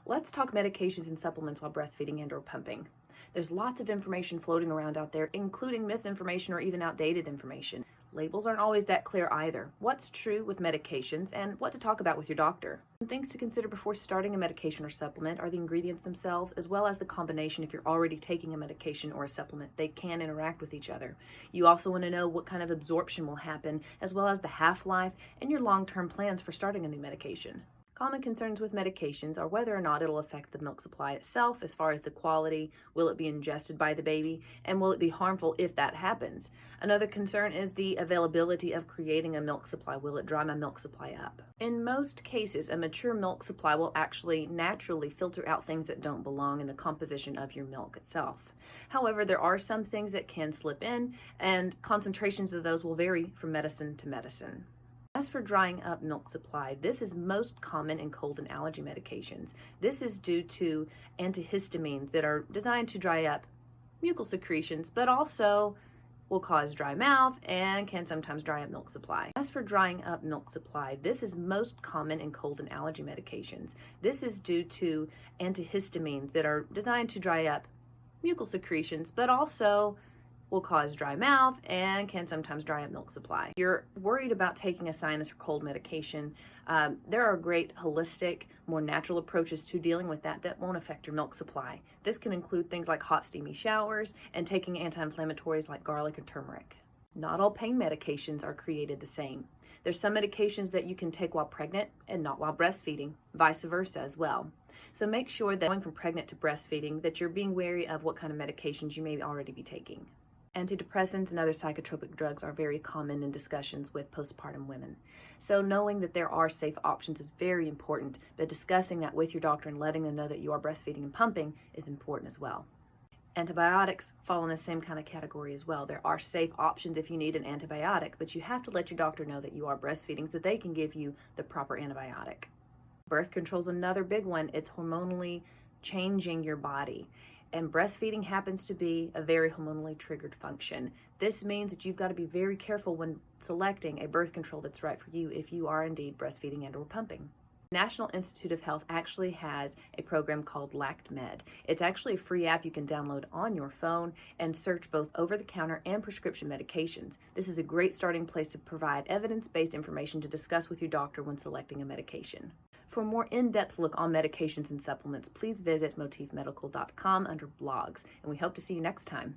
Let's talk medications and supplements while breastfeeding and/or pumping. There's lots of information floating around out there, including misinformation or even outdated information. Labels aren't always that clear either. What's true with medications and what to talk about with your doctor. Some things to consider before starting a medication or supplement are the ingredients themselves, as well as the combination if you're already taking a medication or a supplement. They can interact with each other. You also want to know what kind of absorption will happen, as well as the half-life and your long-term plans for starting a new medication. Common concerns with medications are whether or not it'll affect the milk supply itself as far as the quality, will it be ingested by the baby, and will it be harmful if that happens. Another concern is the availability of creating a milk supply. Will it dry my milk supply up? In most cases, a mature milk supply will actually naturally filter out things that don't belong in the composition of your milk itself. However, there are some things that can slip in, and concentrations of those will vary from medicine to medicine. As for drying up milk supply, this is most common in cold and allergy medications. This is due to antihistamines that are designed to dry up mucal secretions, but also will cause dry mouth and can sometimes dry up milk supply. As for drying up milk supply, this is most common in cold and allergy medications. This is due to antihistamines that are designed to dry up mucal secretions, but also will cause dry mouth and can sometimes dry up milk supply. If you're worried about taking a sinus or cold medication, there are great holistic, more natural approaches to dealing with that won't affect your milk supply. This can include things like hot steamy showers and taking anti-inflammatories like garlic and turmeric. Not all pain medications are created the same. There's some medications that you can take while pregnant and not while breastfeeding, vice versa as well. So make sure that going from pregnant to breastfeeding that you're being wary of what kind of medications you may already be taking. Antidepressants and other psychotropic drugs are very common in discussions with postpartum women. So knowing that there are safe options is very important, but discussing that with your doctor and letting them know that you are breastfeeding and pumping is important as well. Antibiotics fall in the same kind of category as well. There are safe options if you need an antibiotic, but you have to let your doctor know that you are breastfeeding so they can give you the proper antibiotic. Birth control is another big one. It's hormonally changing your body. And breastfeeding happens to be a very hormonally triggered function. This means that you've got to be very careful when selecting a birth control that's right for you if you are indeed breastfeeding and/or pumping. National Institute of Health actually has a program called LactMed. It's actually a free app you can download on your phone and search both over-the-counter and prescription medications. This is a great starting place to provide evidence-based information to discuss with your doctor when selecting a medication. For a more in-depth look on medications and supplements, please visit motifmedical.com under blogs, and we hope to see you next time.